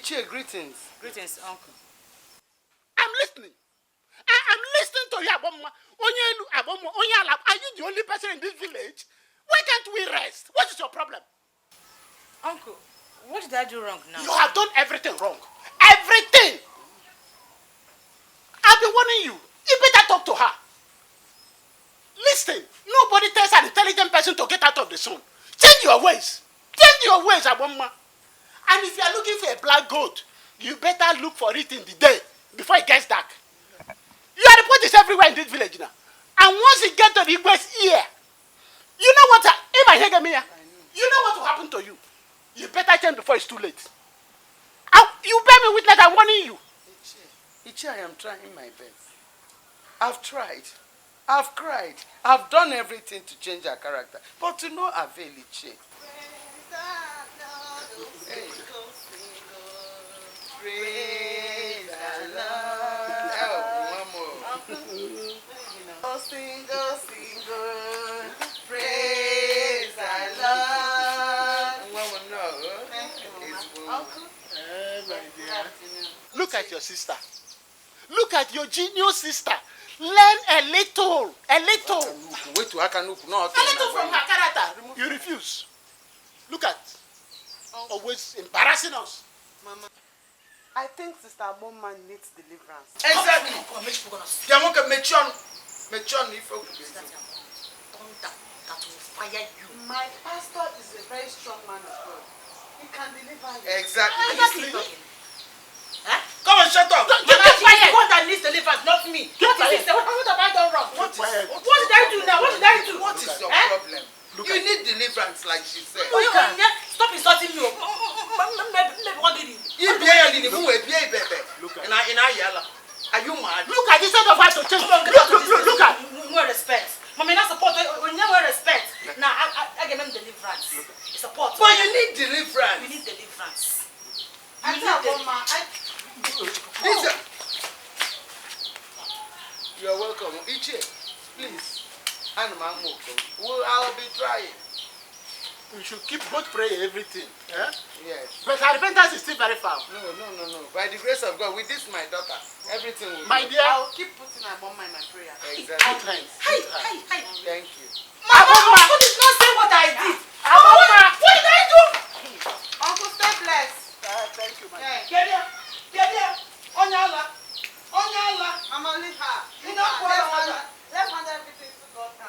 Ichie, greetings. Greetings, uncle. I'm listening. I'm listening to you, Aboma. Are you the only person in this village? Why can't we rest? What is your problem? Uncle, what did I do wrong now? You have done everything wrong. Everything! I've been warning you. You better talk to her. Listen, nobody tells an intelligent person to get out of the sun. Change your ways. Change your ways, Aboma. And if you are looking for a black goat, you better look for it in the day before it gets dark. Your report is everywhere in this village now. And once it gets to the Igwe's ear, you know what? If I hear me here, you know what will happen to you. You better change before it's too late. You bear me witness, I'm warning you. Ichie, I am trying my best. I've tried. I've cried. I've done everything to change her character. But to no avail, Ichie. Hey. Praise the Lord. Oh, single. Praise the Lord. Look at your sister. Look at your genius sister. Learn a little. A little from her character. You refuse. Look at. Always embarrassing us. Mama, I think Sister Aboma needs deliverance. Exactly. That will fire you. My pastor is a very strong man of God. He can deliver you. Exactly. Huh? Come on, shut up. You're the one that needs deliverance, not me. What have I done wrong? What did I do now? What did I do? What is your problem? You need deliverance, like she said. Stop insulting me. What did you? Are you mad? Look at this side of her to change. Look at. No respect. Mommy, not support. We never respect. Now, I give them deliverance. Support. But you need deliverance. You need deliverance. You are welcome. Ichie, please. I'll be trying. We should keep both praying everything. Eh? Yes. But her repentance is still very far. No. By the grace of God, with this my daughter, everything will My be. dear. I'll keep putting Aboma in my prayer. Exactly. Hi. Thank you. Mama, you did not say what I did. Aboma, what did I do? Uncle, stay blessed. thank you, my Get here. Onyala. Mama, leave her. Let's hand everything to God now.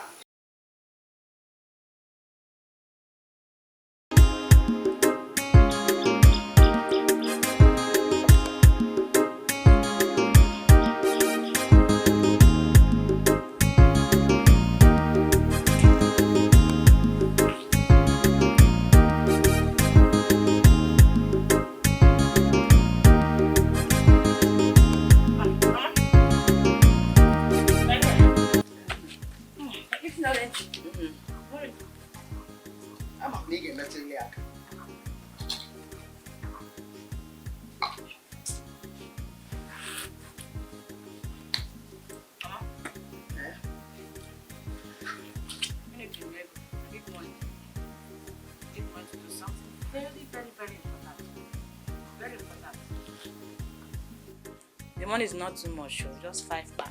The money is not too much, just 5 baht.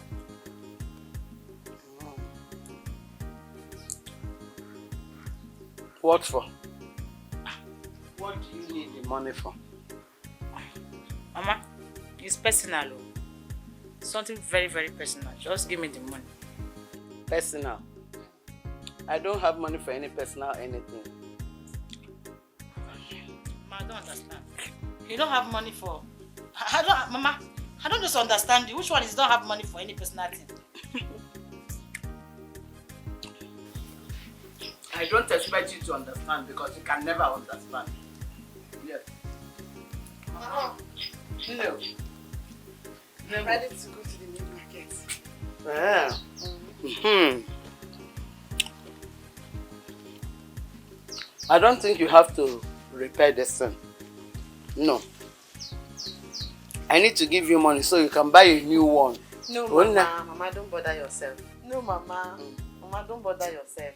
What for? What do you need the money for? Mama, it's personal. Something very, very personal. Just give me the money. Personal. I don't have money for any personal anything. Mama, I don't understand. You don't have money for... Mama, I don't just understand you. Which one is don't have money for any personal thing? I don't expect you to understand because you can never understand. Yes. No. I'm ready to go to the main market. Yeah. I don't think you have to repair this thing. No. I need to give you money so you can buy a new one. No, Mama. Mama, don't bother yourself. No, Mama. Mama, don't bother yourself.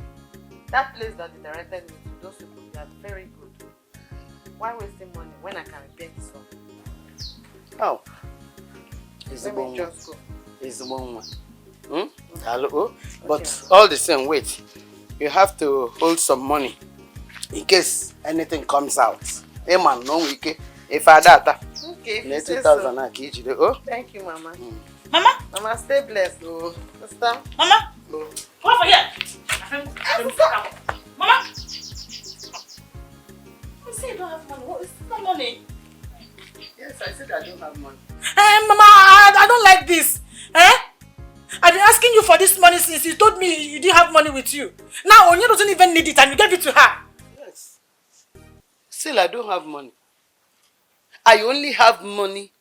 That place that they directed me to, those people, they are very good. Why wasting money when I can repair this one? Oh. Let me just go. It's the one. Hello? But all the same, wait. You have to hold some money in case anything comes out. Hey man, no wiki. If I data. Okay, if you say 2,000 so. oh. Thank you, Mama. Mama? Mama, stay blessed. Oh. Sister? Mama? Oh. Come over here. Mama? You say you don't have money. What is that money? Yes, I said I don't have money. Mama, I don't like this. I've been asking you for this money since you told me you didn't have money with you. Now Onye doesn't even need it and you gave it to her. Yes. Still, I don't have money. I only have money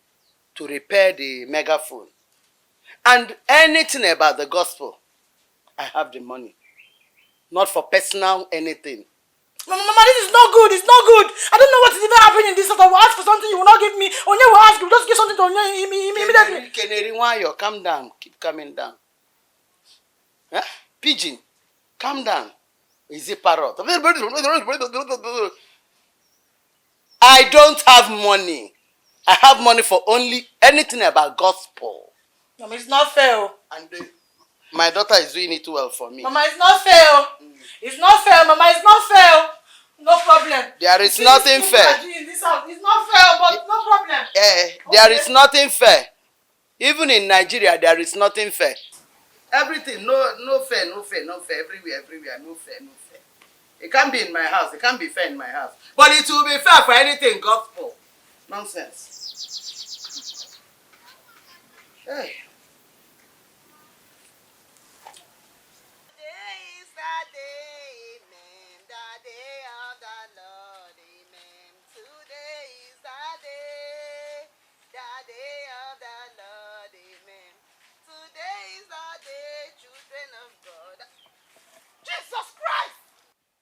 to repair the megaphone. And anything about the gospel, I have the money. Not for personal anything. Mama, this is not good. It's not good. I don't know what is even happening in this sort of. Ask for something you will not give me. Onye will ask you. Just give something to Onye immediately. Keneri, why you calm down? Keep coming down. Huh? Pigeon, calm down. Is it parrot? I don't have money. I have money for only anything about gospel. Mama, it's not fair. And my daughter is doing it well for me. Mama, it's not fair. It's not fair, Mama. It's not fair. No problem. There is nothing fair. In this house. It's not fair, but no problem. There is nothing fair. Even in Nigeria, there is nothing fair. Everything, no fair, everywhere, no fair. It can't be in my house. It can't be fair in my house. But it will be fair for anything gospel. Nonsense. Hey.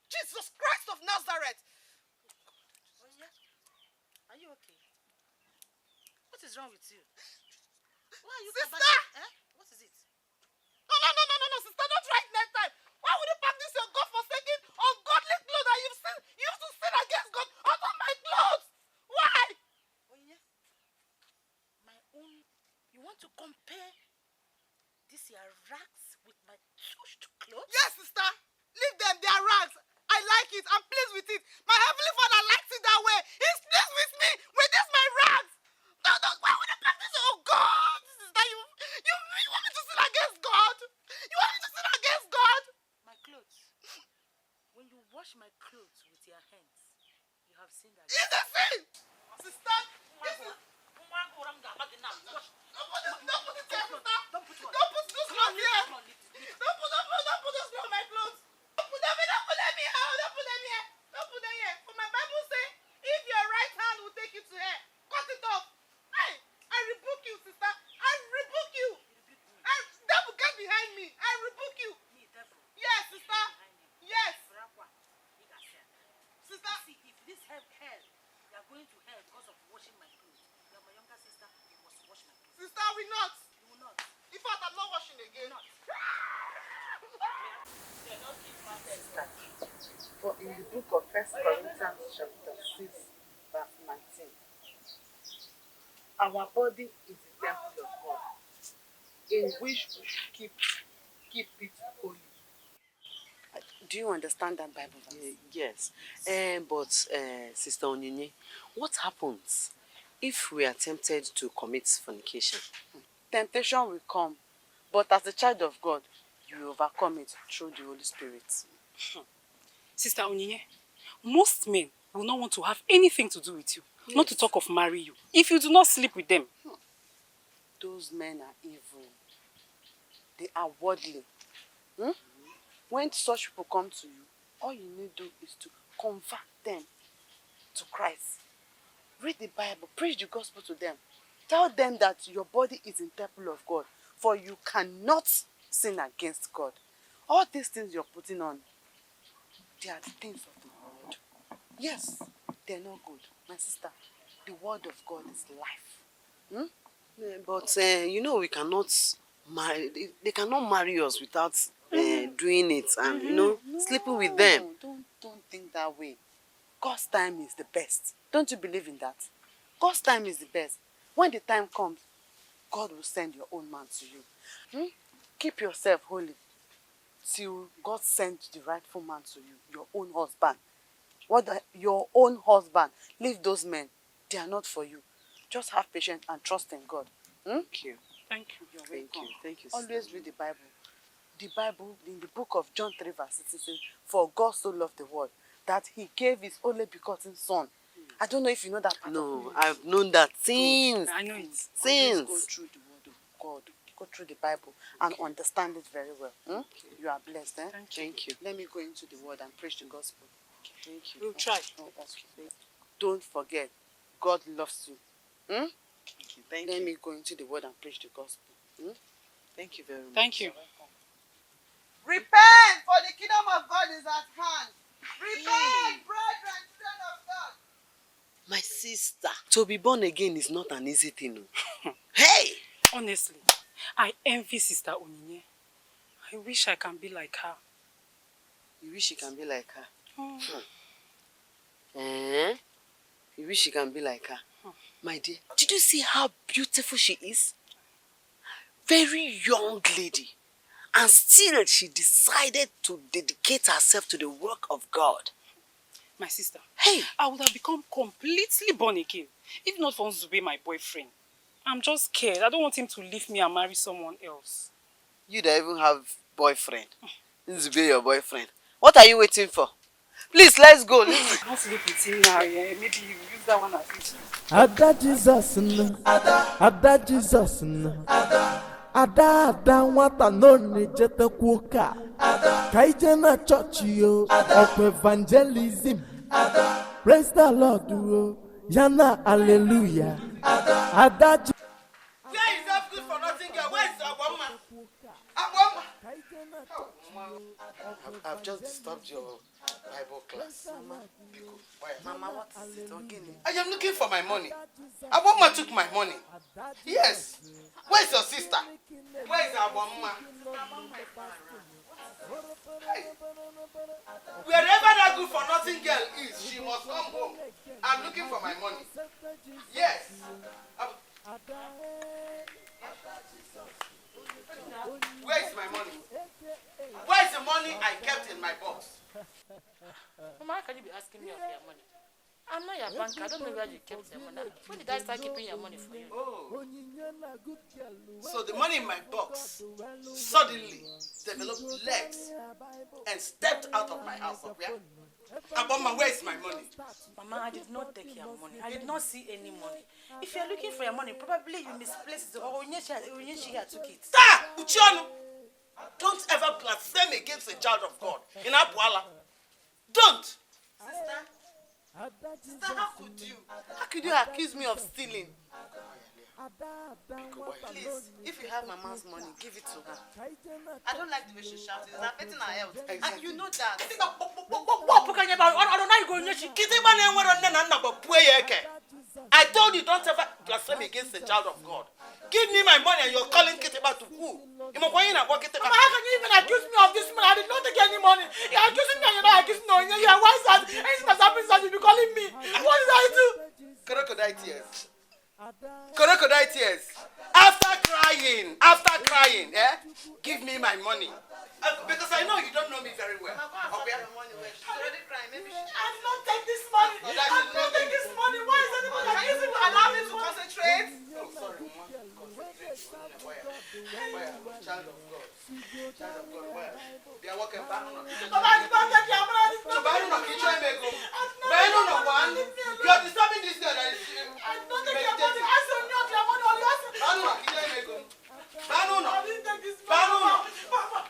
Jesus Christ of Nazareth! Oh, yeah? Are you okay? What is wrong with you? Why are you Sister! What is it? No, sister, not right next time. Why would you pack this your God-forsaken, ungodly clothes that you used to sin against God out of my clothes? Why? Oh, yeah? My own... You want to compare this your rags with my church clothes? Yes, sister. Leave them, they are rags. I like it. I'm pleased with it. My heavenly Father likes it that way. He's pleased with me with this my rags. No, why would you pack this? Oh God, sister, you want me to sin against God? You want me to sin against God? My clothes. When you wash my clothes with your hands, you have sinned against. It's a sin, sister. Don't put it here, sister. Don't put those clothes here. Don't put those clothes on my clothes. Don't put them here. Don't put them here. For my Bible says, if your right hand will take you to hell, cut it off. I rebuke you, sister. I rebuke you. Devil, get behind me. I rebuke you. Yes, sister. Yes. Sister. See, if this hell, you are going to hell because of washing my clothes. You are my younger sister. You must wash my clothes. Sister, I will not. You will not. In fact, I'm not washing again. Not. For in the book of 1 Corinthians chapter 6, verse 19, our body is the temple of God, in which we should keep it holy. Do you understand that Bible verse? Yes. But Sister Onyinye, what happens if we are tempted to commit fornication? Temptation will come, but as a child of God, you will overcome it through the Holy Spirit. Sister Onyinye, most men will not want to have anything to do with you, not to talk of marry you, if you do not sleep with them. Those men are evil. They are worldly. When such people come to you, all you need to do is to convert them to Christ. Read the Bible, preach the gospel to them. Tell them that your body is in the temple of God, for you cannot sin against God. All these things you're putting on, they are the things of the world. Yes, they're not good. My sister, the word of God is life. But we cannot marry. They cannot marry us without doing it and sleeping with them. Don't think that way. God's time is the best. Don't you believe in that? God's time is the best. When the time comes, God will send your own man to you. Keep yourself holy till God sends the rightful man to you, your own husband. Your own husband. Leave those men. They are not for you. Just have patience and trust in God. Thank you. Thank you. You're Thank welcome. you. Thank you, sister. Always read the Bible. The Bible, in the book of John 3 verse 6, it says, "For God so loved the world that he gave his only begotten son." I don't know if you know that part. No, I've known that since. I know it. Always Since. go through the word of God. Go through the Bible and understand it very well. You are blessed. Thank you. Let me go into the word and preach the gospel. Thank you. We'll try. Don't forget, God loves you. Thank Let you. me go into the word and preach the gospel. Thank you very much. Thank you. Repent, for the kingdom of God is at hand. Repent, brethren, children of God. My sister, to be born again is not an easy thing. Hey! Honestly, I envy Sister Onyinye. I wish I can be like her. You wish you can be like her. Oh. You wish you can be like her. My dear, did you see how beautiful she is? Very young lady. And still she decided to dedicate herself to the work of God. My sister, Hey! I would have become completely born again if not for Nzube, my boyfriend. I'm just scared. I don't want him to leave me and marry someone else. You don't even have boyfriend. This will be your boyfriend. What are you waiting for? Please, let's go. I want to sleep with him now, yeah. Maybe you use that one as it. Ada Jesus no, Ada Jesus no, Ada nwata no nejete kwoka, kaije na church yo, of evangelism. Praise the Lord, yana hallelujah. Ada. Where is that good for nothing girl? Where is Aboma? Aboma! I've just disturbed your Bible class. Mama, what is it? I am looking for my money. Aboma took my money. Yes. Where's your sister? Where is Aboma? Hey. Wherever that good for nothing girl is, she must come home. I'm looking for my money. Yes. Where is my money? Where is the money I kept in my box? Mama, how can you be asking me of your money? I'm not your banker. I don't know where you kept your money. When did I start keeping your money for you? Oh. So the money in my box suddenly developed legs and stepped out of my house. Aboma, where is my money? Mama, I did not take your money. I did not see any money. If you're looking for your money, probably you misplaced it or Onyesha took it. Stop! Uchionu! Don't ever blaspheme against a child of God in Abuala. Don't! Sister, how could you? How could you accuse me of stealing? Please, if you have Mama's money, give it to her. I don't like the way she shouts. It's affecting her health. And you know that. I told you don't ever blaspheme against a child of God. Give me my money and you're calling Kitiba to who? Mama, how can you even accuse me of this money? I did not take any money. You're accusing me and you're not accusing me. You're wise that anything that's happening, you'll be calling me. What did I do? Crocodile tears. Crocodile tears. After crying, give me my money. Because I know you don't know me very well. Okay? She's already crying. Maybe she... I did not take this money. I did not take this money. Why is anybody accusing me? Allow me to concentrate. Oh, sorry, Mama. Child of God. Child of God, where? They are walking back. Mama, I did not take your money. So, you are disturbing this girl that is I did not take your money. I said not your money. I didn't take this money. Mama.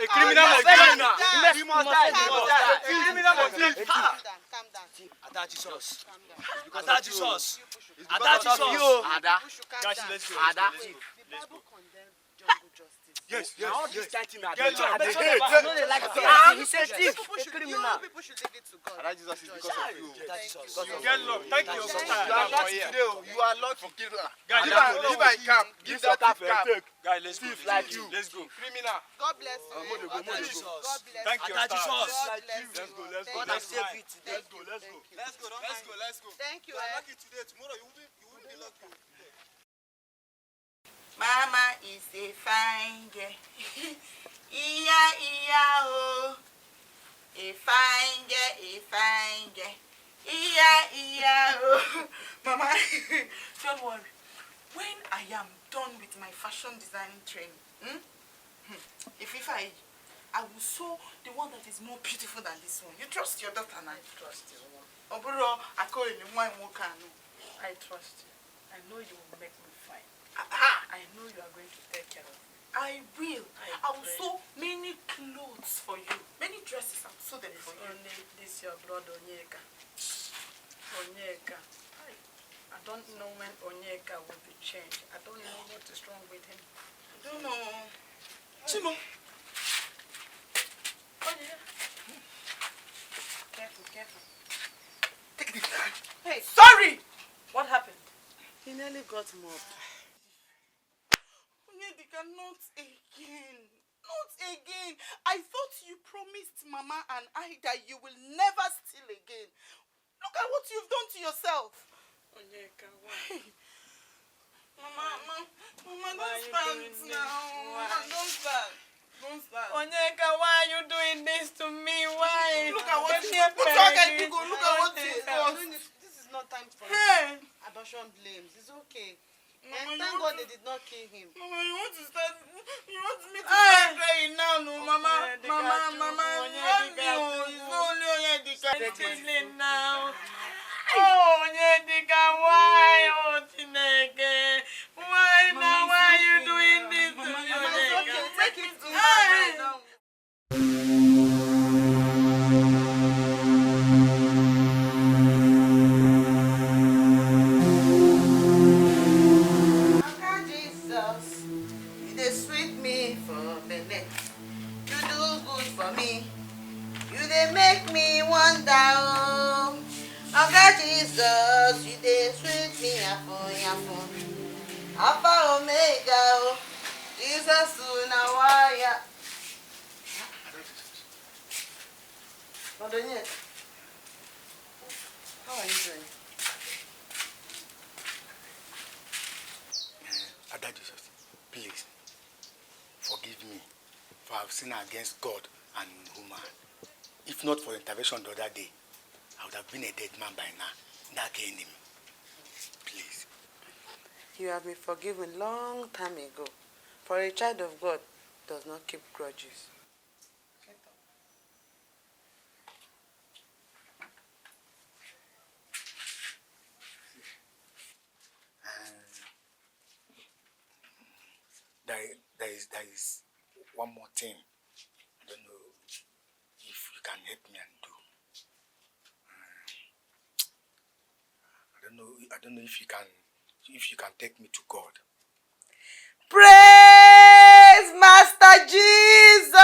A criminal must die. You must die. A criminal must die. Calm down. Ada Jesus. Ada Ada Jesus. Ada Jesus. Ada. Guys, let's go. Ada. The Bible condemns jungle justice. Yes, Now all yes, this kind thing are Yes, done. yes, Hey, yes. no, they like He said thief. People should leave it to God. Ada Jesus is because of you. You get love. Thank you, sister. You are lucky today. You are lucky. Guys, Give her a cap. Give that cap. Guys, let's go. like you. Let's go. Criminal. God bless you. Ada God bless Jesus. you. Thank you, Ada star. Jesus. God bless Let's go. you. Let's go. Thank Let's you. go. Let's go. Let's go. Let's go. Let's go. Let's go. Thank you. You are lucky today. Tomorrow you will be lucky. Mama is a fine girl. Iya, oh. A fine girl. Iya, oh. Mama, don't worry. When I am done with my fashion designing training, if I will sew the one that is more beautiful than this one. You trust your daughter and I trust you. Oburo, I call it my mokano. I trust you. I know you will make me fine. I know you are going to take care of me. I will. I will sew many clothes for you. Many dresses. I'll sew them for you. Only this your blood, Onyeka. Onyeka. I don't know when Onyeka will be changed. I don't know what is wrong with him. I don't know. Chimo. Oh yeah. Careful. Take this. Hey, Sorry! What happened? He nearly got mobbed. Onyedika, not again. Not again. I thought you promised Mama and I that you will never steal again. Look at what you've done to yourself. Onyeka, why? Mama, Why don't are you stand doing this? now. Why? Mama, don't stand. Don't stand. Onyeka, why are you doing this to me? Why? Look at what Let you me Look beg at you. Look at what you Onyeka. This is not time for Hey. abortion blames. It's okay. Mama, And you thank want God they did not kill him. Mama, you want me to start crying now, no, Mama. Onyedika, Mama, Onyedika, it's only Onyedika. It is late now. Oh, Onyedika, why? Oh, Chineke. Why now? Why are you doing this to me, Onyedika? Take it to Hey. now. Oga Jesus, you dey sweet me for belle. You do good for me. You dey make me wonder, oh. Oga Jesus, you dey sweet me yafun. Alpha Omega, oh. Jesus una wire. Madonyet, how are you doing? Ada Jesus, please forgive me for I have sinned against God and woman. If not for the intervention the other day, I would have been a dead man by now. That enemy. Please. You have been forgiven long time ago. For a child of God does not keep grudges. There is one more thing. I don't know if you can help me and do. I don't know if you can take me to God. Praise Master Jesus!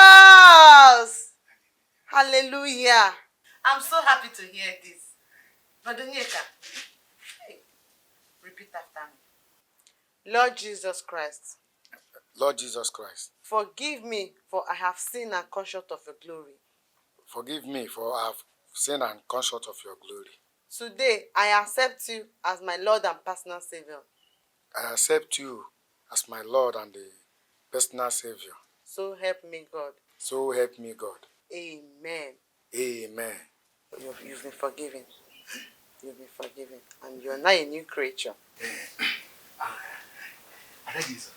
Hallelujah. I'm so happy to hear this. Madonyeka, repeat after me. Lord Jesus Christ, Lord Jesus Christ, forgive me for I have sinned and come short of your glory. forgive me for I have sinned and come short of your glory. Today, I accept you as my Lord and personal Savior. I accept you as my Lord and the personal Savior. So help me, God. So help me God. Amen. Amen. You've been forgiven. You've been forgiven. And you're now a new creature. Ada Jesus.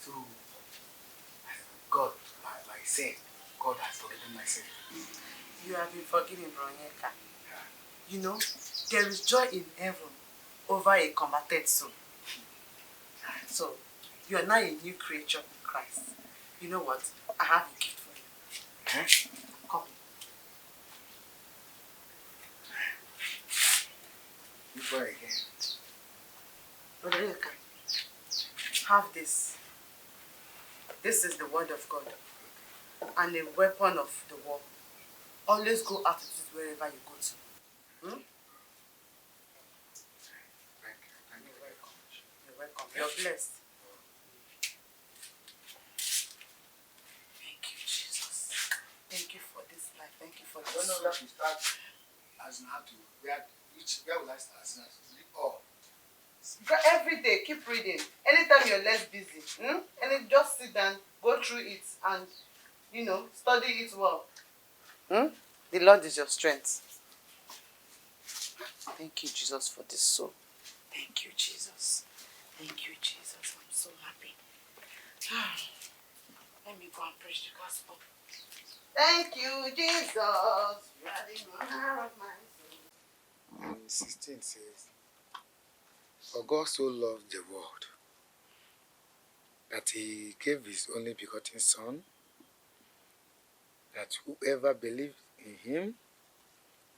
So, God, by saying, God has forgiven my sin. You have been forgiven, Bronyeka. You know, there is joy in heaven over a converted soul. So, you are now a new creature in Christ. You know what? I have a gift for you. Huh? Come. Before again. Roderica, have this. This is the word of God and a weapon of the war. Always go out with it wherever you go to. Hmm? Thank you. Thank you very much. You're welcome. You're blessed. Thank you, Jesus. Thank you for this life. Thank you for I this. don't know that we start as an how to where will I start as an all. Every day, keep reading. Anytime you're less busy, and then just sit down, go through it, and study it well. The Lord is your strength. Thank you, Jesus, for this soul. Thank you, Jesus. Thank you, Jesus. I'm so happy. Let me go and preach the gospel. Thank you, Jesus. You are the honor of my soul. And 16 says, for God so loved the world that he gave his only begotten Son, that whoever believes in him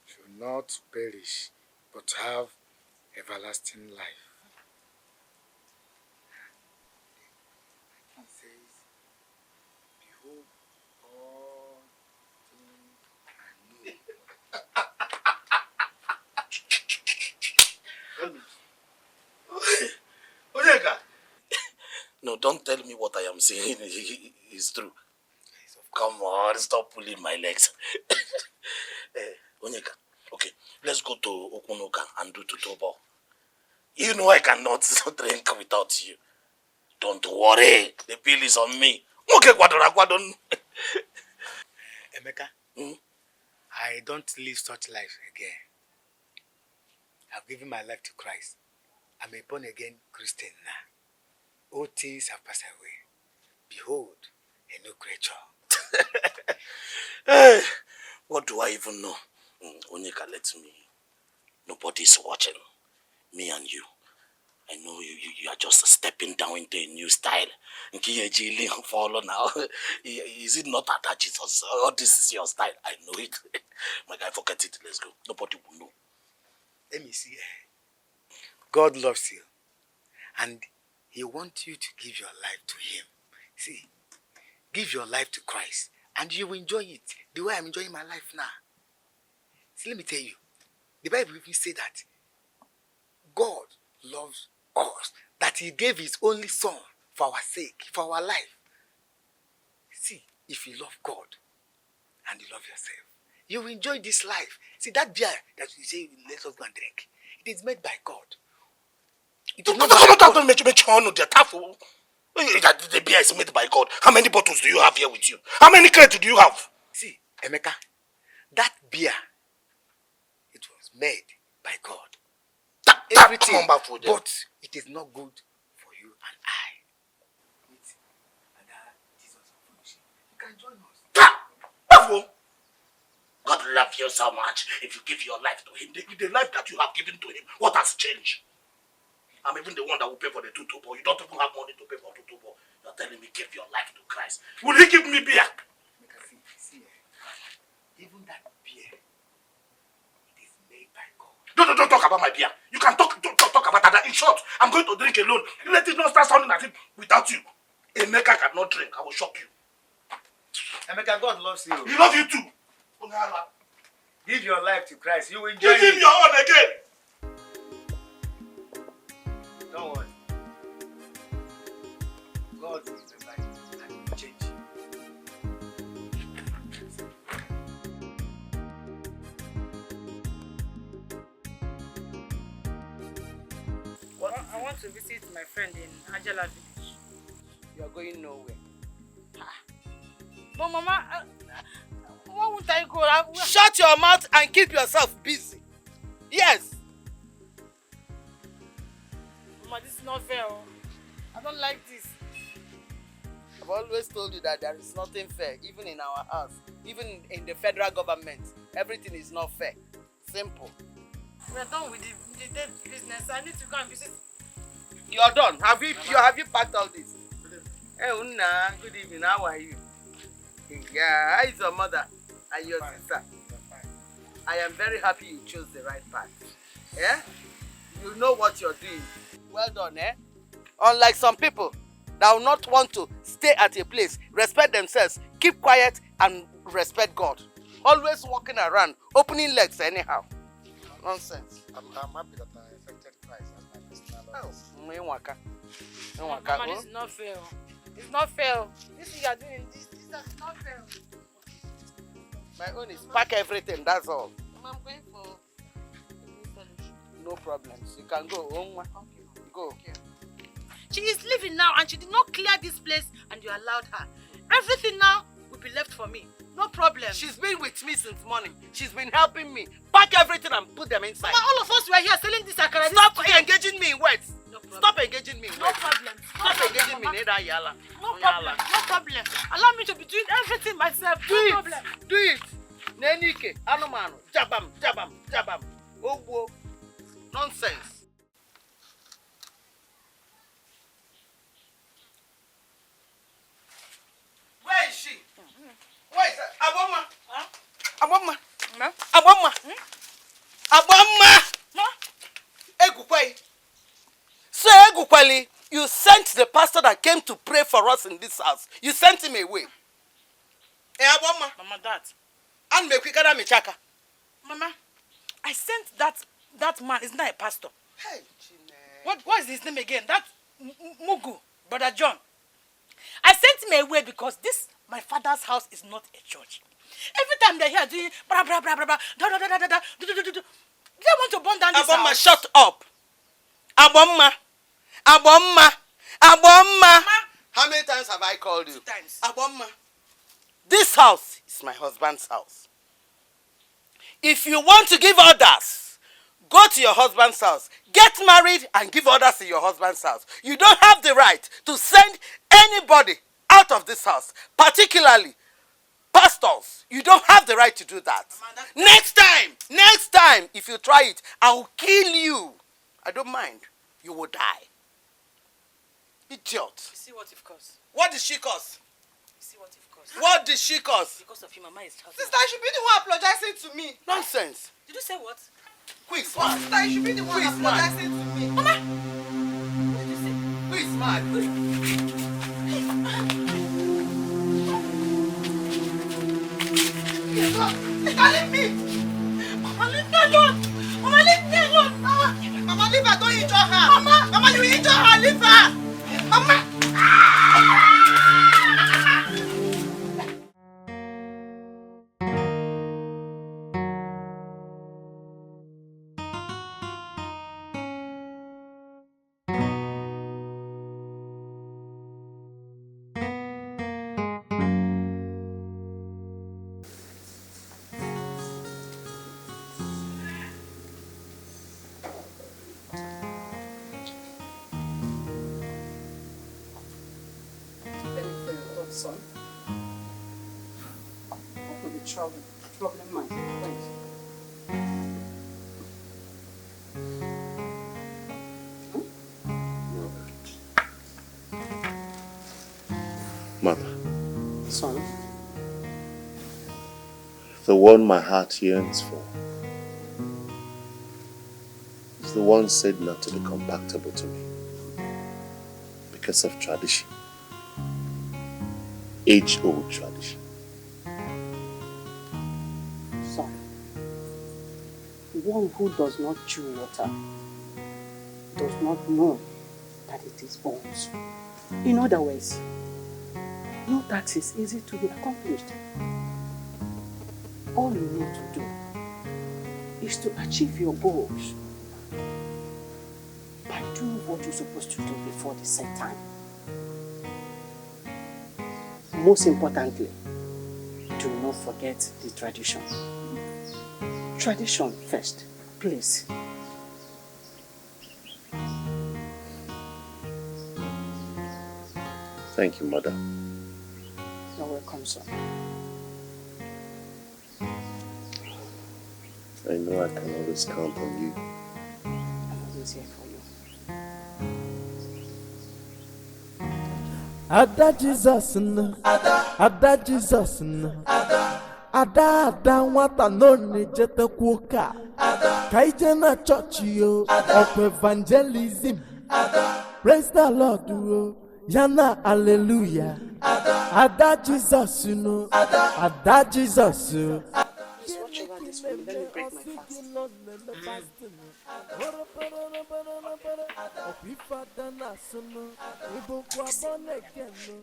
should not perish, but have everlasting life. He says, behold, all things are new. Onyeka! No, don't tell me what I am saying is true. Come on, stop pulling my legs. Onyeka, okay, let's go to Okunoka and do tutobo. You know I cannot drink without you. Don't worry, the bill is on me. Okay, kwadon. Emeka, I don't live such life again. I've given my life to Christ. I'm a born-again Christian now. All things have passed away. Behold, a new creature. Hey, what do I even know? Onyeka, let me. Nobody's watching. Me and you. I know you are just stepping down into a new style. Follow now. Is it not that Jesus? Oh, this is your style. I know it. My guy, forget it. Let's go. Nobody will know. Let me see. God loves you. And he wants you to give your life to him. See, give your life to Christ. And you will enjoy it the way I'm enjoying my life now. See, let me tell you. The Bible even says that God loves us. That he gave his only son for our sake, for our life. See, if you love God and you love yourself, you will enjoy this life. See, that beer that you say, let us go and drink, it is made by God. It is not by God. Don't make the taffel. The beer is made by God. How many bottles do you have here with you? How many crates do you have? See, Emeka, that beer, it was made by God. Everything, but it is not good for you and I. Jesus, you can join us. God loves you so much. If you give your life to him, the life that you have given to him, what has changed? I'm even the one that will pay for the tutubo. You don't even have money to pay for tutubo. You're telling me give your life to Christ. Will he give me beer? See, even that beer, it is made by God. Don't talk about my beer. You can talk about that. In short, I'm going to drink alone. Let it not start sounding as if without you. Emeka cannot drink. I will shock you. Emeka, God loves you. He loves you too. Give your life to Christ. You will enjoy it. Give him your own again. Don't worry. God will revive you and he will change you. I want to visit my friend in Angela village. You are going nowhere. But Mama, why won't I go? Shut your mouth and keep yourself busy. Yes. Mama, this is not fair. I don't like this. I've always told you that there is nothing fair, even in our house, even in the federal government. Everything is not fair. Simple. We're done with the dead business. I need to go and visit. You're done. Have you packed all this? Hey, Unna, good evening. How are you? Yeah, how is your mother and your sister? I am very happy you chose the right path. Yeah? You know what you're doing. Well done, eh? Unlike some people that will not want to stay at a place, respect themselves, keep quiet, and respect God. Always walking around, opening legs anyhow. Nonsense. I'm happy that I affected Christ as my personal Lord. Mama, this is not fair. It's not fair. This thing you are doing, this is not fair. My own is pack everything, that's all. Mama, I'm going for fellowship. No problems. You can go. Go. Okay. She is leaving now and she did not clear this place and you allowed her. Everything now will be left for me. No problem. She's been with me since morning. She's been helping me. Pack everything and put them inside. Mama, all of us were here selling this akara. Stop engaging me in words. No problem. Stop engaging me in No words. problem. Stop engaging me in either yala. No problem. No problem. Allow me to be doing everything myself. No problem. Do it. Nenike, Anumano, jabam. Oh, nonsense. Where is she? Where is that? Aboma. Aboma. No. Aboma. Aboma. No. Egukwai. So Egukwali, you sent the pastor that came to pray for us in this house. You sent him away. Aboma. Mama, that. And me quicker than me chaka. Mama, I sent that man. Isn't that a pastor? Hey, What is his name again? That Mugu, Brother John. I sent him away because this, my father's house, is not a church. Every time they're here doing blah blah blah blah blah, they want to burn down this Aboma, house. shut up. Aboma. How many times have I called you? 2 times. Aboma. This house is my husband's house. If you want to give orders, go to your husband's house. Get married and give orders in your husband's house. You don't have the right to send anybody out of this house, particularly pastors. You don't have the right to do that. Next time, if you try it, I will kill you. I don't mind. You will die. Idiot. You see what you've caused? What did she cause? You see what you've caused? What did she cause? Because of you, Mama is shouting. Sister, you should be the one apologizing to me. Nonsense. Did you say what? Who is Oh, mad? sister, you should be the one Who is mad? apologizing to me. Mama! What did you say? Who is mad? Sister, leave me. Mama, leave me alone! Mama, leave me alone! Mama, leave her. Don't injure her. Mama, you injure her. Leave her. Mama. Son, what will be problem, my friend? Mother. Son, The one my heart yearns for is the one said not to be compatible to me because of tradition. Age-old tradition. son, one who does not chew water does not know that it is bones. In other words, know that is easy to be accomplished. All you need to do is to achieve your goals by doing what you're supposed to do before the set time. Most importantly, do not forget the tradition. Tradition first, please. Thank you, Mother. You're welcome, son. I know I can always count on you. I'm always here for you. Ada Jesus no. Ada Jesus no. Ada nwata no nejete kwoka. Kaije na church yo. Of evangelism. Praise the Lord yo. Yana hallelujah. Ada Jesus no. Ada Jesus. Just watch over this for me. Let me break my fast.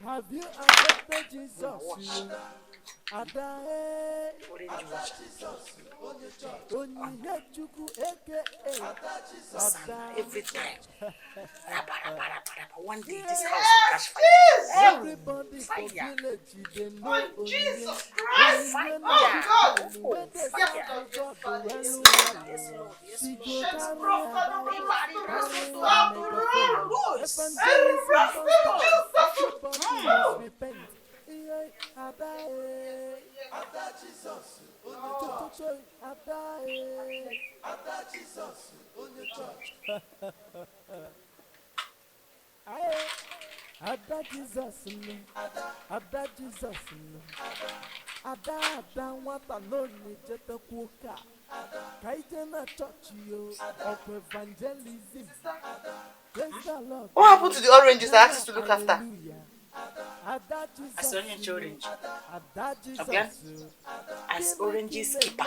Have you accepted Jesus? Every time. One day this house will catch fire. Everybody Fire. village, they know Oh, Jesus Christ! Fire. Oh, God! Oh, fire. Yes, Lord. Yes, Shit, Lord. bro! Ada Jesus no, Ada Jesus no, Ada nwata no nejete kwoka. Kaije na church yo, of evangelism. Praise the Lord. What happened to the oranges I asked you to look after? Ada As Jesus. orange orange. Ada Okay. Jesus. As oranges keeper.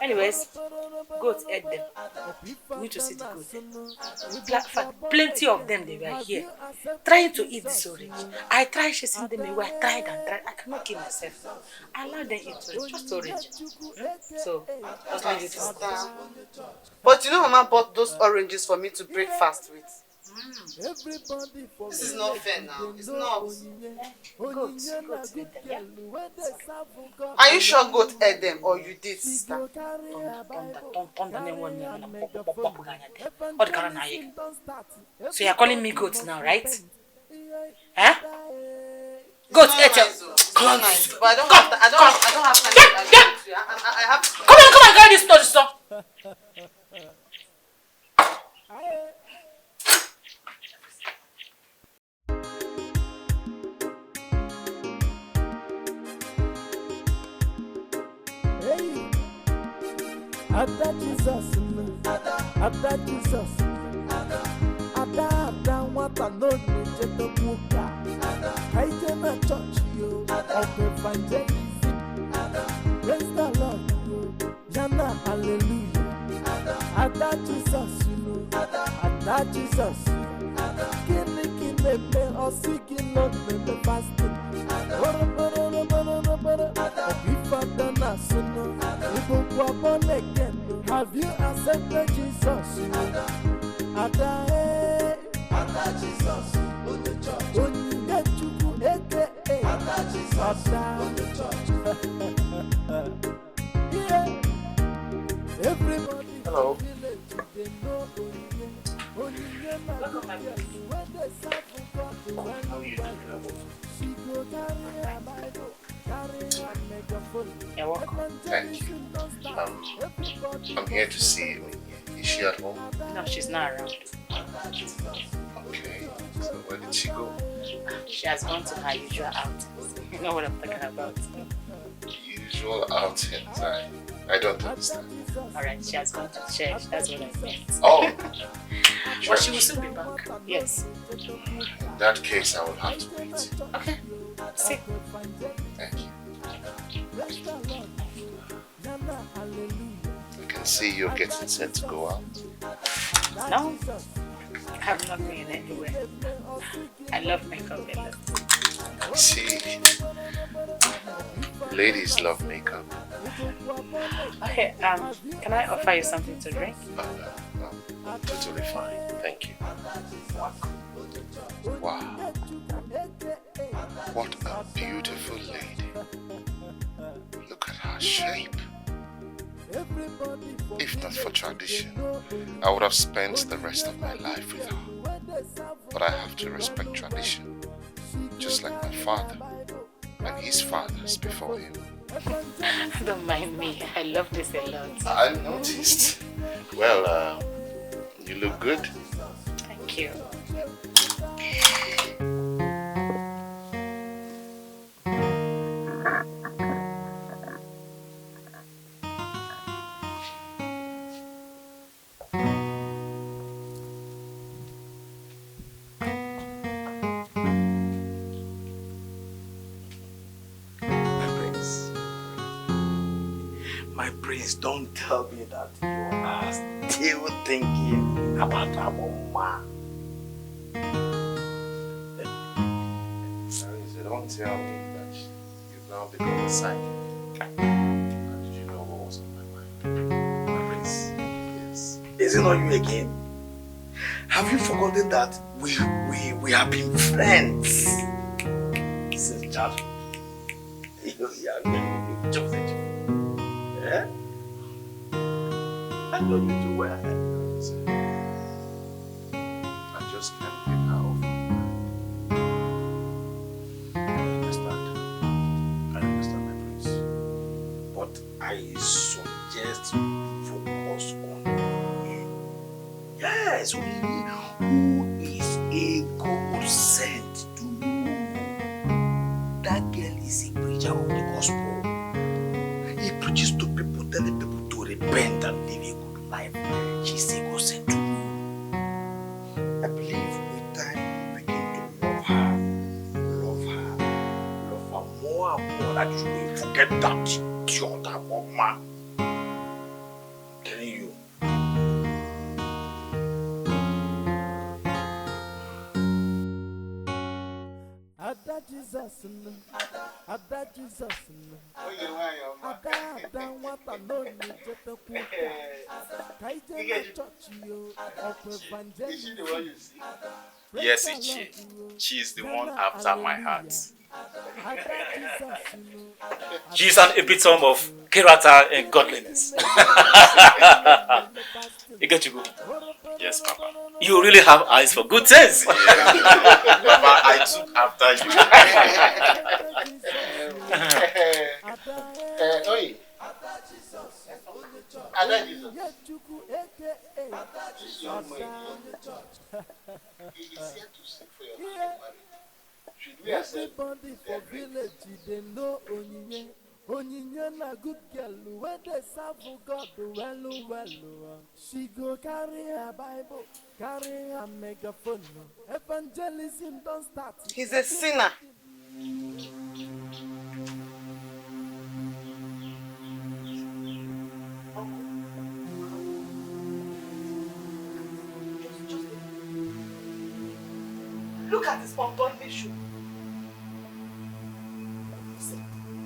Anyways, Anyways, goats ate them. We need to see the goat. Plenty of them, they were here trying to eat this orange. I tried chasing them away. I tried and tried. I cannot kill myself. I allowed them eat orange, just orange. So, just leave it for them. But you know, Mama bought those oranges for me to break fast with. This is not fair now. It's not. Goats ate them. Are you sure goat ate them or you did, sister? So you're calling me goat now, right? Huh? Goat ate them. Come nice, but I don't have time to argue with you. I have. Come on, carry this nose, son. hey, Ada Jesus no, Ada Jesus. Ada nwata no nejete kwoka. Kaije na church yo, of evangelism. Praise the Lord yo, Yana hallelujah. Ada Jesus no, Ada Jesus. Kini me osigi no me fasting. Have you accepted Jesus? Ada Jesus, Onye Chukwu aka Ada Jesus, yeah. Everybody. Hello. How are you doing? You're welcome. Thank you. I'm here to see you. Is she at home? No, she's not around. Okay. So where did she go? She has gone to her usual outings. You know what I'm talking about. Usual outings. I don't understand. Alright, she has gone to church. That's what I meant. Oh. But she will soon be back. Yes. In that case, I will have to wait. Okay. See. Thank you. I can see you're getting set to go out. No, I'm not going anywhere. I love makeup a lot. See, ladies love makeup. Okay, can I offer you something to drink? I'm totally fine. Thank you. Wow. What a beautiful lady. Look at her shape. If not for tradition, I would have spent the rest of my life with her. But I have to respect tradition, just like my father and his fathers before him. Don't mind me. I love this a lot. I noticed. Well, you look good. Thank you. My prince, don't tell me that you are still thinking about Aboma. Don't tell me that you've now become a psychic. How did you know what was on my mind? My prince, Yes. is it not you again? Have you forgotten that we have been friends since childhood? You just yeah? I know you too well. I just can't get her off my mind. I understand, my prince. But I suggest focus on him. Yes, who is a God sent to you. That girl is a preacher of the gospel. He preaches to people, telling people to repent and live a good life. She's a God sent to you. I believe with time you begin to love her more and more, that you will forget that idiot of man. I'm telling you. Ada Jesus, Ada Jesus, Ada nwata no ni jete kuka. Kaije na church yo, of evangelist. Yes, she is the one after my heart. She's an epitome of character and godliness. Ikechukwu. Yes, Papa. You really have eyes for good things. Yeah. Papa, I took after you. Oi. Ada Jesus. This young man is here to seek for your hand in marriage. Should we accept Everybody for village, they know Onyinye. Onyinye na good girl, when they serve God well. She go carry her Bible, carry her megaphone. Evangelism don't start. He's a sinner. Look at his ungodly shoe.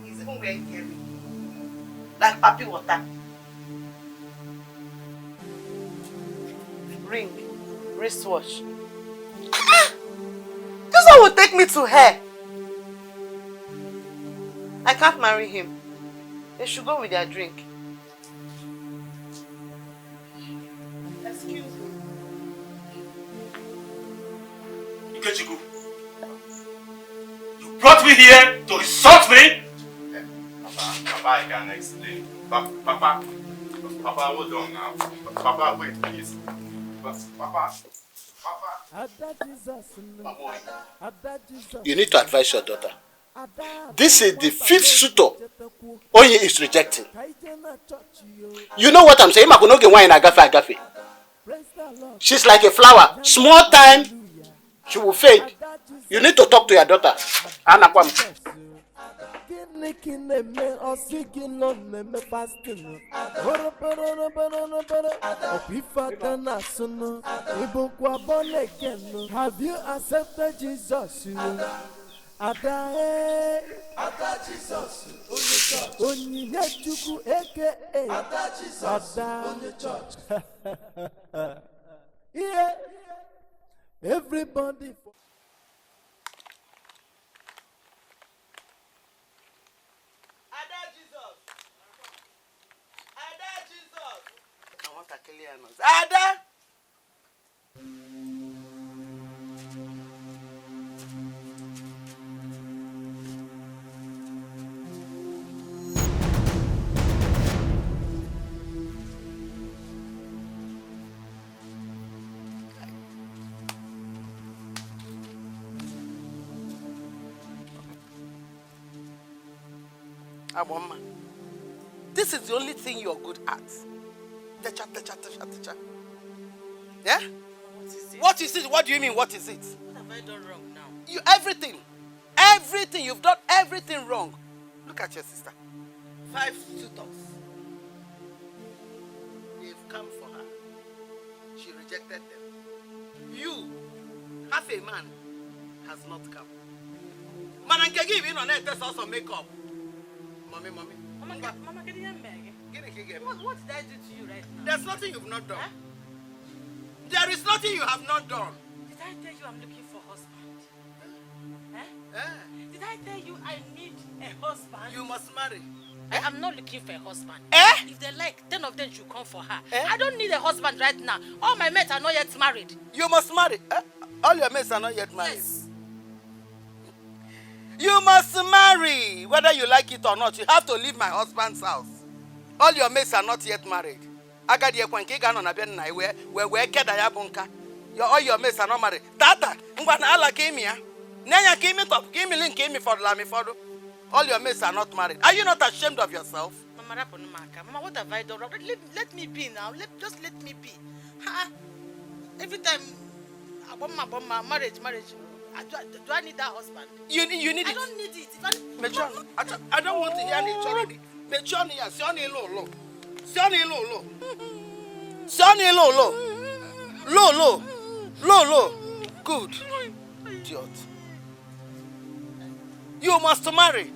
He's even wearing earring. Like papi water. Ring, wristwatch. This one will take me to her. I can't marry him. They should go with their drink. Excuse me. Ikechukwu. You brought me here to insult me? Papa, I can explain. Papa, hold on now. Papa, wait, please. Papa. you need to advise your daughter? This is the 5th suitor Oye is rejecting. You know what I'm saying? Agafe. She's like a flower. Small time, she will fade. You need to talk to your daughter. Anakwam. Have you accepted Jesus? Ada Jesus, Onyinye Chukwu aka Ada. Yeah, everybody. Ada! Aboma, this is the only thing you're good at. Teacher. Yeah? What is it? What do you mean, what is it? What have I done wrong now? You everything. Everything. You've done everything wrong. Look at your sister. 5 suitors. come for her. She rejected them. You, half a man, has not come. Man, I can give you on test also makeup. Mommy. Mama, get in bag. What did I do to you right now? There's nothing you've not done. Huh? There is nothing you have not done. Did I tell you I'm looking for a husband? Eh? Did I tell you I need a husband? You must marry. I am not looking for a husband. If they like, 10 of them should come for her. I don't need a husband right now. All my mates are not yet married. You must marry. All your mates are not yet married. Yes. You must marry, whether you like it or not. You have to leave my husband's house. All your mates are not yet married. All your mates are not married. Tata, all your mates are not married. Are you not ashamed of yourself? Mama, what have I done? Let me be now. Just let me be. Every time about my marriage. Do I need that husband? You need it. I don't need it. I don't want to hear it already. Low. Good. Idiot. You must marry.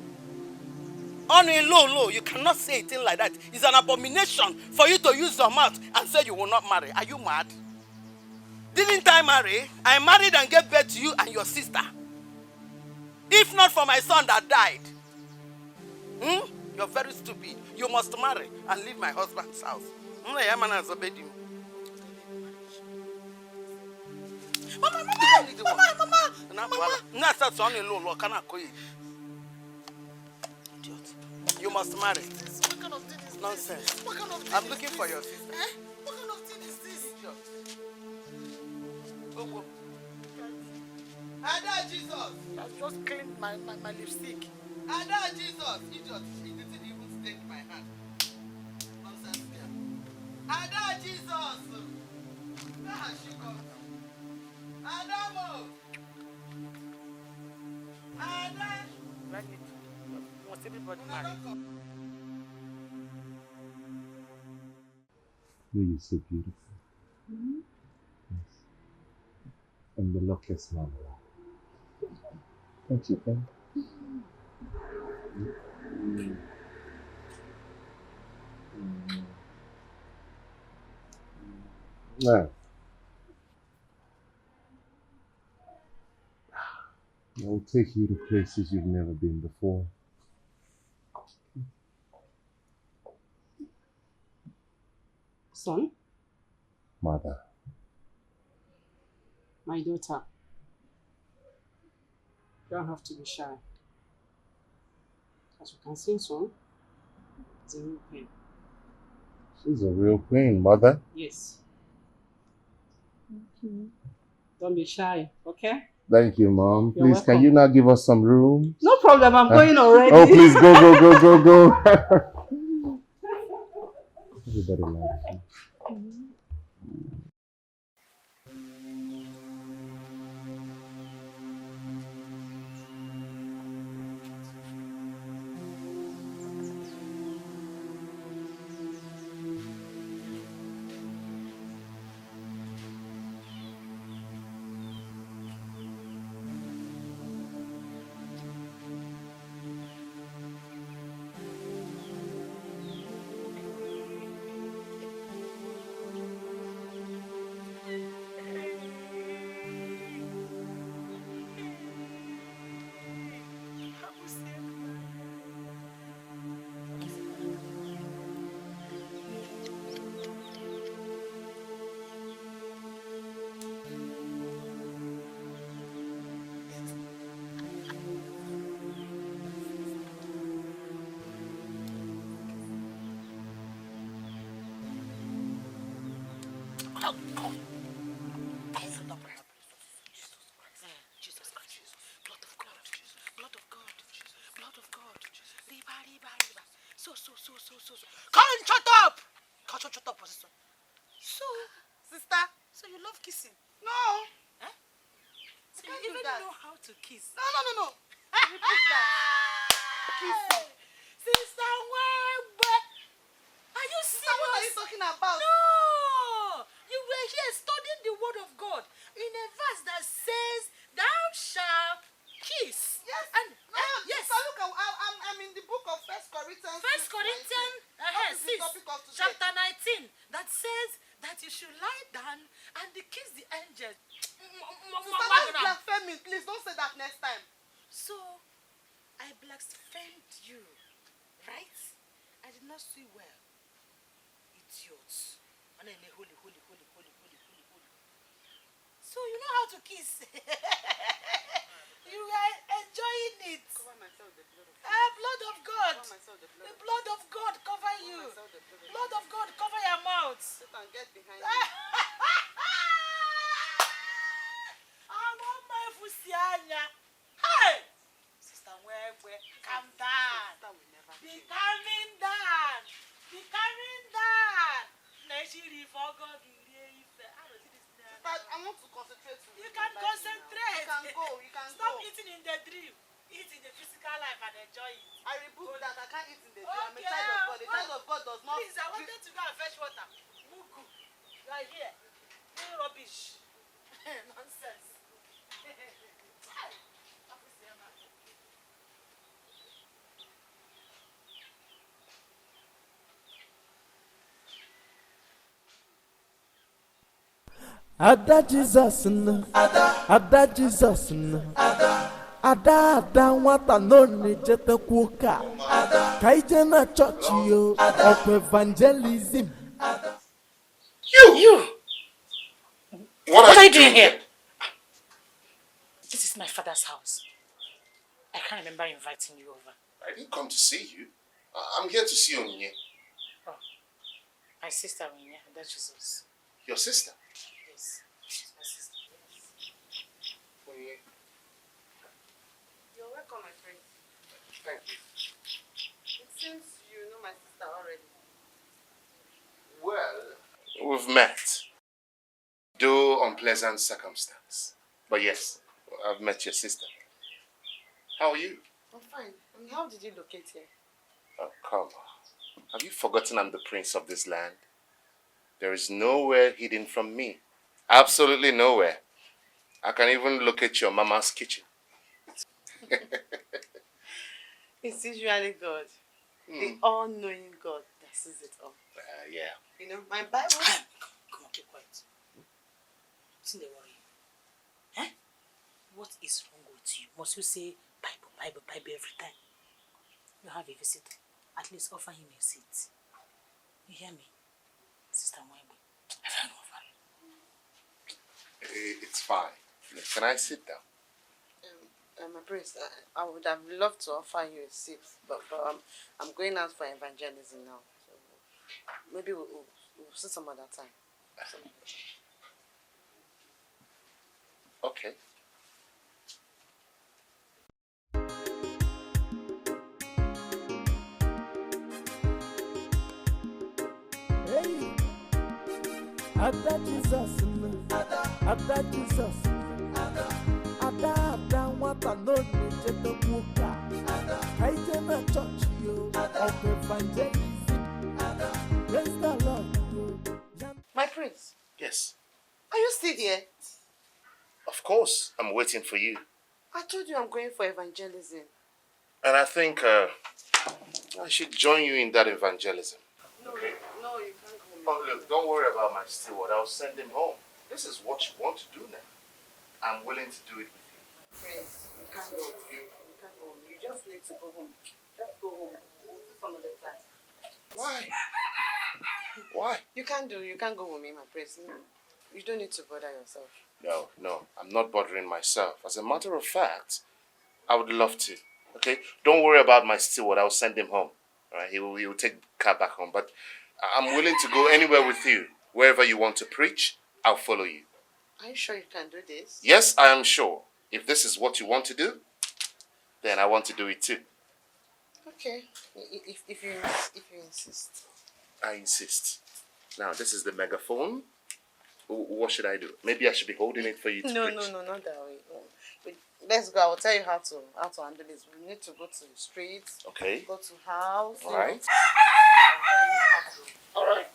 Only low. You cannot say a thing like that. It's an abomination for you to use your mouth and say you will not marry. Are you mad? Didn't I marry? I married and gave birth to you and your sister. If not for my son that died. You're very stupid. You must marry and leave my husband's house. Mama. You must marry. What kind of thing is Nonsense. This? What kind of thing I'm is looking this? for your sister. What kind of thing is this? Ada Jesus! I just cleaned my lipstick. Ada Jesus! Idiot. It didn't even stain my hand. Nonsense here. Ada Jesus! Where has she gone? Adamo! Ada! Must everybody marry? You're so beautiful. Yes. And the luckiest man. Don't you think? Well, I'll take you to places you've never been before. Son? Mother. My daughter. You don't have to be shy. As you can see, son, it's a real pain. She's a real queen, Mother. Yes. Don't be shy, okay? Thank you, Mom. You're Please, welcome. can you now give us some room? No problem, I'm going already. Oh, please, go. Everybody likes you. So. Come, shut up! Shut up, sister. So you love kissing? No. Eh? So you even know how to kiss? No. Repeat that. Kissing. Sister, where? Are you serious? What are you talking about? No. First Corinthians 6, chapter 19, that says that you should lie down and kiss the angels. Sister, that's blasphemy. Please don't say that next time. So, I blasphemed you, right? I did not see well. Idiots. And then holy. So you know how to kiss. You are enjoying it. Cover myself with the blood of God. Blood of God. Cover myself with The blood of God cover you. Blood of God cover your mouth. Satan, get behind me. Hey! Sister, where? Calm down. Be calming down. Be calming down. I want to concentrate. You can concentrate. You can go. Stop eating in the dream. Eat in the physical life and enjoy it. I rebuke that. I can't eat in the dream. I'm a child of God. The child of God does not. Please, I wanted to go and fetch water. Mugu. You are here. Doing rubbish. Nonsense. Ada Jesus no, Ada Jesus no, Ada nwata no na-ejete kwuka, ka ije na chọọchị yo, of evangelism. You! What are you doing here? This is my father's house. I can't remember inviting you over. I didn't come to see you. I'm here to see Onyinye. Oh, my sister Onyinye, Ada Jesus. Your sister? Yes, she's my sister. Onyinye. You're welcome, my friend. Thank you. It seems you know my sister already. Well, we've met. Though unpleasant circumstance. But yes, I've met your sister. How are you? I'm fine. How did you locate here? Oh, come on. Have you forgotten I'm the prince of this land? There is nowhere hidden from me. Absolutely nowhere. I can even locate your mama's kitchen. It's usually God. The all-knowing God that sees it all. Yeah. You know, my Bible... Come on, keep quiet. What's in the worry? Eh? What is wrong with you? Must you say Bible every time? You have a visitor. At least offer him a seat. You hear me? Sister Mwebe. It's fine. Can I sit down? My priest, I would have loved to offer you a seat, but I'm going out for evangelism now. So maybe we'll see some other time. Okay. Hey, Ada Jesus no, Ada Jesus no, Ada nwata no na-ejete kwuka, ka ije na chọọchị yo, of evangelism. Praise the Lord. My prince, Yes. are you still here? Of course. I'm waiting for you. I told you I'm going for evangelism. And I think I should join you in that evangelism. No, you can't go. Oh, look, don't worry about my steward. I'll send him home. This is what you want to do now. I'm willing to do it with you. Prince, you can't go. You can't go. You just need to go home. Just go home. We'll see some other time. Why? Why? You can't go with me, my prince. No. You don't need to bother yourself. No, I'm not bothering myself. As a matter of fact, I would love to. Okay? Don't worry about my steward. I'll send him home. All right? He will take the car back home. But I'm willing to go anywhere with you. Wherever you want to preach, I'll follow you. Are you sure you can do this? Yes, I am sure. If this is what you want to do, then I want to do it too. Okay. If you insist. I insist. Now, this is the megaphone. What should I do? Maybe I should be holding it for you to No, preach. not that way. But let's go. I will tell you how to handle this. We need to go to the streets. Okay. Go to house. All right. All right.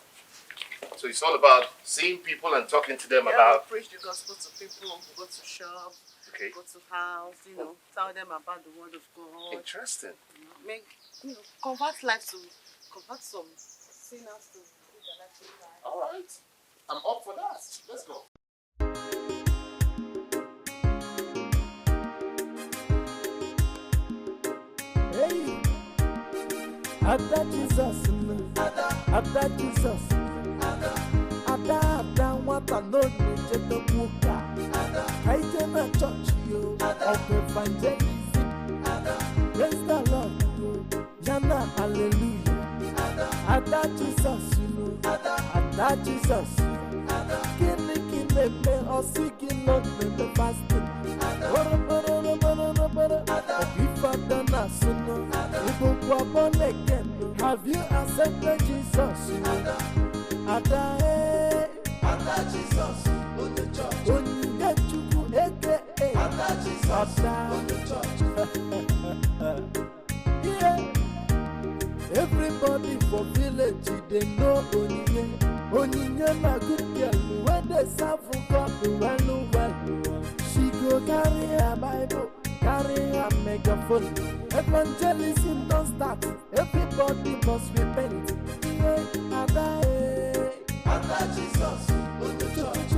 So it's all about seeing people and talking to them about... Preach the gospel to people. Go to shop. Okay. Go to house, tell them about the word of God. Interesting. Make, convert some sinners to give their life to Christ. All right. I'm up for that. Let's go. Hey, Ada Jesus, Ada Jesus, Ada nwata no na-echeta nwoke ka ije na chọọchị yo, ọkụ evangelism, praise the Lord yo, ya na hallelujah. Ada Jesus, Ada Jesus, gịnị na-eme ọsị gị nọ na-eme fasting? Have you accepted Jesus? Ada Jesus, Onye Chukwu aka Ada Jesus, yeah. Everybody for village they know Onyinye na good girl when they serve God well. She go carry her Bible, carry her megaphone. Evangelism don't start, everybody must repent. Yeah, Ada Jesus, on the church.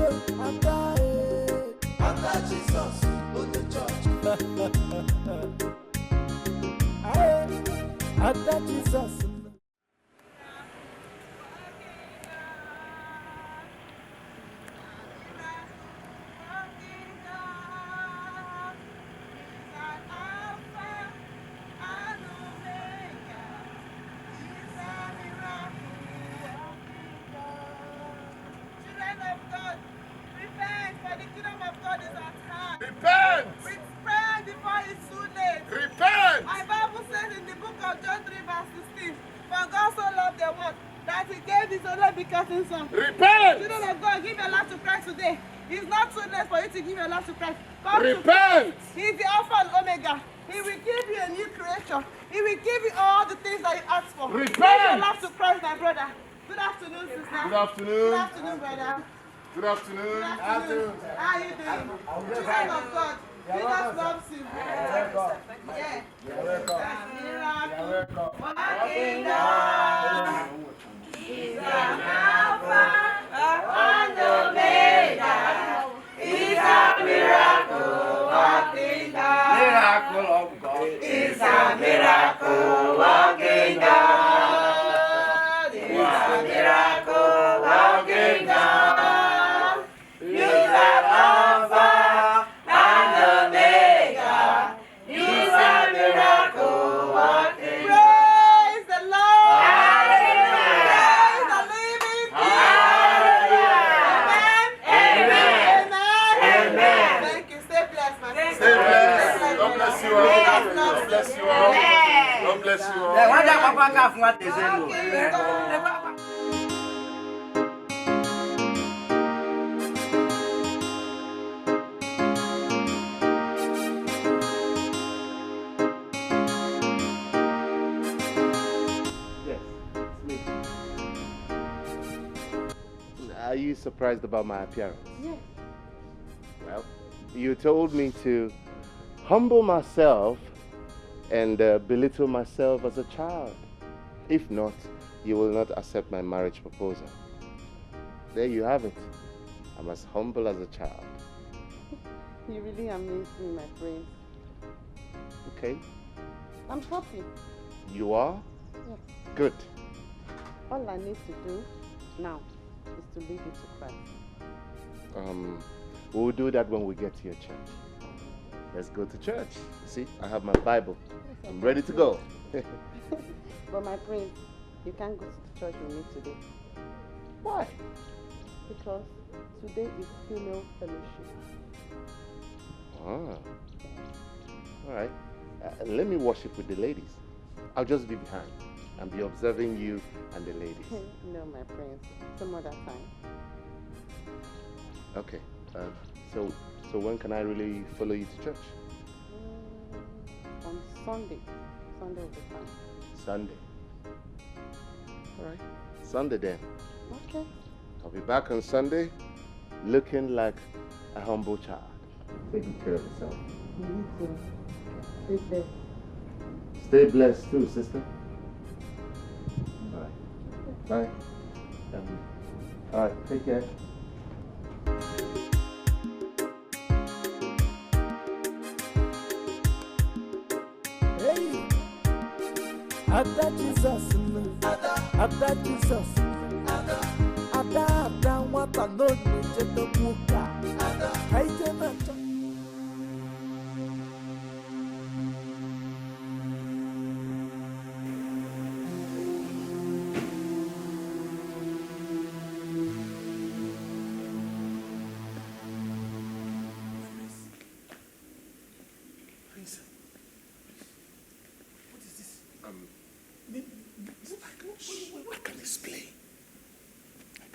Ada Jesus, on the church. Ada Jesus. Repent! Children of God, give your life to Christ today. It's not too late for you to give your life to Christ. Come Repent! He is the Alpha and Omega. He will give you a new creation. He will give you all the things that you ask for. Repent! Give your life to Christ, my brother. Good afternoon, sister. Good afternoon. Good afternoon, brother. Good afternoon. Good afternoon. How are you doing? Children of God, Jesus loves you. Yeah. You're welcome. Miracle. Walking down. He's an Alpha and Omega. He's a miracle walking God. Miracle of God. He's a miracle walking God. He's a miracle walking God. He's an Alpha and Omega. He's a miracle walking God. Praise the Lord. Praise the living Amen. Amen. Thank you. Stay blessed, my friend. Stay blessed. God bless you all. God bless you all. God bless you all. Yes, it's me. Are you surprised about my appearance? Yes. Well, you told me to humble myself and belittle myself as a child. If not, you will not accept my marriage proposal. There you have it. I'm as humble as a child. You really amaze me, my friend. Okay, I'm happy. you are? Yes. Good. All I need to do now is to lead you to Christ. We'll do that when we get to your church. Let's go to church. See, I have my Bible. I'm ready to go. But my prince, you can't go to the church with me today. Why? Because today is female fellowship. Ah. All right. Let me worship with the ladies. I'll just be behind and be observing you and the ladies. No, my prince. Some other time. Okay. So when can I really follow you to church? On Sunday. Sunday will be fine. Sunday. All right. Sunday then. Okay. I'll be back on Sunday looking like a humble child. Take good care of yourself. You too. Stay blessed. Stay blessed too, sister. Bye. Bye. Alright, take care. Hey, Ada Jesus, Ada Jesus, Ada nwata no na-echeta nwoke a. Ka ije na-achọ. I can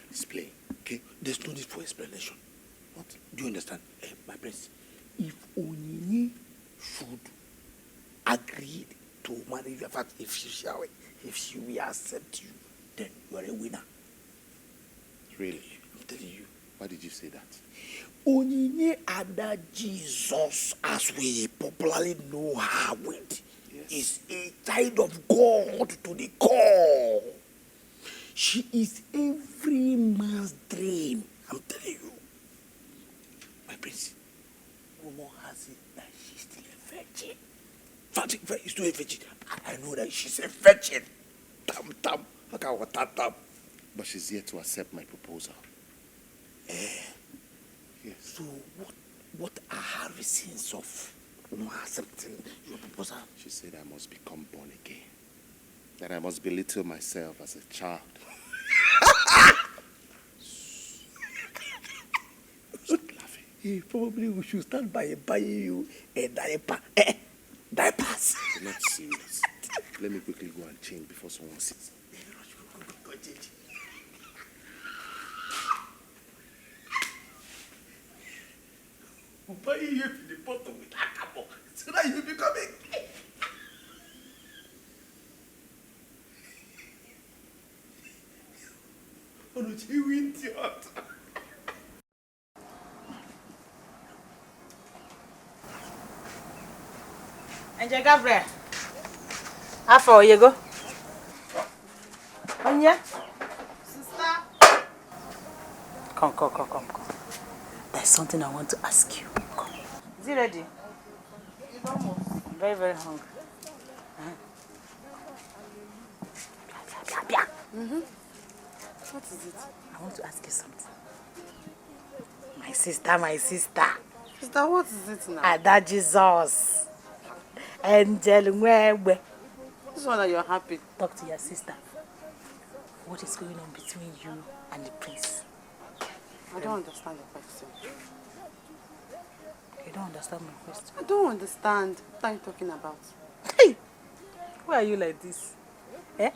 explain. Okay? There's no need for explanation. What? Do you understand? My prince, if Onyinye should agree to marry you, in fact, if she will accept you, then you are a winner. Really? I'm telling you. Why did you say that? Onyinye Ada Jesus, as we popularly know her with, is a child of God to the core. She is every man's dream. I'm telling you. My prince, woman has it that she's still a virgin. In fact, she's still a virgin. I know that she's a virgin. Tam. But she's yet to accept my proposal. Yes. So what are her reasons of not accepting your proposal? She said I must become born again. That I must belittle myself as a child. Stop laughing. Probably we should start by buying you a diaper. Diapers. You're not serious. Let me quickly go and change before someone sees. Go change. We'll buy you in the bottom with alcohol so that you become a king. Oh no, you idiot. Angel Gabriel. How far you go? Onya? Sister. Come. There's something I want to ask you. Come. Is it ready? It's almost. I'm very, very hungry. What is it? I want to ask you something. My sister. Sister, what is it now? Ada Jesus. Angel Mwebe. This one that you're happy. Talk to your sister. What is going on between you and the prince? I don't understand the question. You don't understand my question? I don't understand. What are you talking about? Hey! Why are you like this? Eh?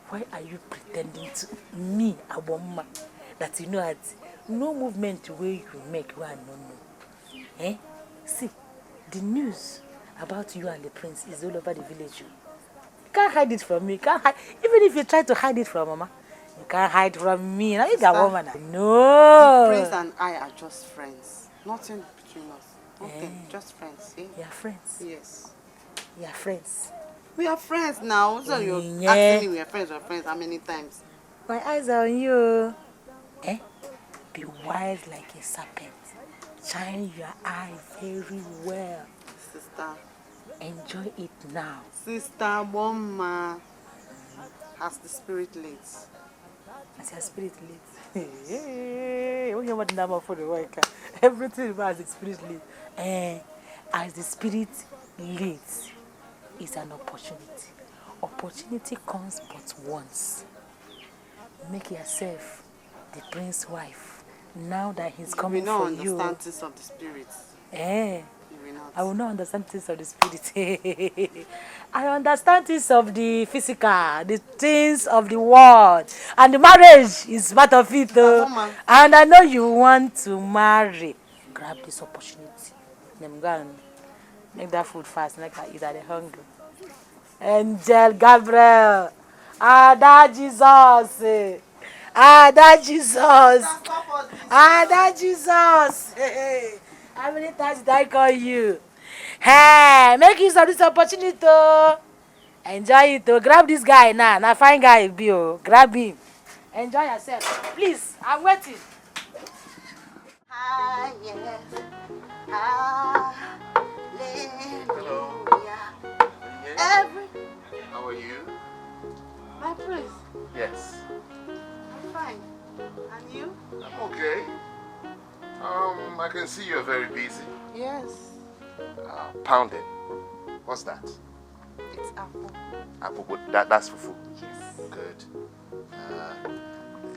Why are you pretending to me, Aboma, that you know that no movement way you make where I don't know? Eh? See, the news about you and the prince is all over the village. You can't hide it from me. You can't hide. Even if you try to hide it from Mama, you can't hide from me. Now you got woman. No. The prince and I are just friends. Nothing between us. Nothing. Just friends. Eh? You are friends? Yes. You are friends? We are friends now. So you're Yeah. asking me we are friends how many times? My eyes are on you. Eh? Be wise like a serpent. Shine your eye very well. Sister. Enjoy it now. Sister Bomma. Has the spirit late? As your spirit late. Hey, what you want number for the work? Everything has the spirit late. As the spirit leads, it's an opportunity. Opportunity comes but once. Make yourself the prince's wife. Now that he's coming for you. You will not understand things of the spirit. You will not. I will not understand things of the spirit. I understand things of the physical, the things of the world. And the marriage is part of it. And I know you want to marry. Grab this opportunity. Then go and make that food fast. Like I eat at the hungry. Angel Gabriel. Ada Jesus. Ada Jesus. Ada Jesus. Hey. How many times did I call you? Hey, make use of this opportunity to enjoy it. To grab this guy now. Now fine guy be oh. Grab him. Enjoy yourself. Please, I'm waiting. Ah, yes. Hello. Every How are you? my prince, Yes. I'm fine. And you? I'm okay. I can see you're very busy. Yes. Pounding. What's that? It's apple. Apple, that's fufu. Yes. Good.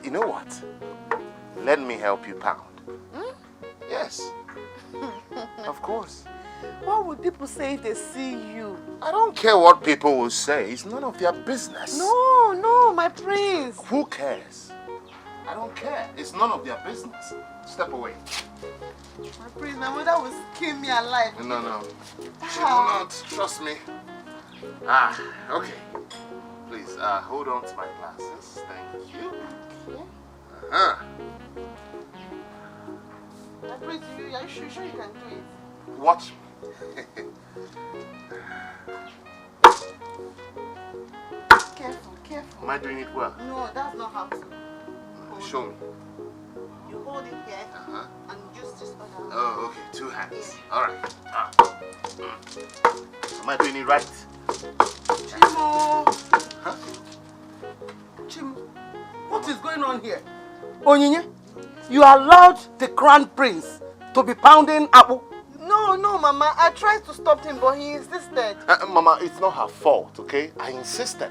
You know what? Let me help you pound. Yes. Of course. What would people say if they see you? I don't care what people will say. It's none of their business. No, my prince. Who cares? I don't care. It's none of their business. Step away. My prince, my mother will skin me alive. No. She will not. Trust me. Okay. Please, hold on to my glasses. Thank you. Okay. My prince, are you sure you can do it? Watch me. Careful. Am I doing it well? No, that's not how to. Show me. You hold it here and use this other hand. Oh, okay. 2 hands. All right. Am I doing it right? Chimo! Huh? Chimo, what is going on here? Onyinye, you allowed the crown prince to be pounding apple? No, Mama. I tried to stop him, but he insisted. Mama, it's not her fault, okay? I insisted.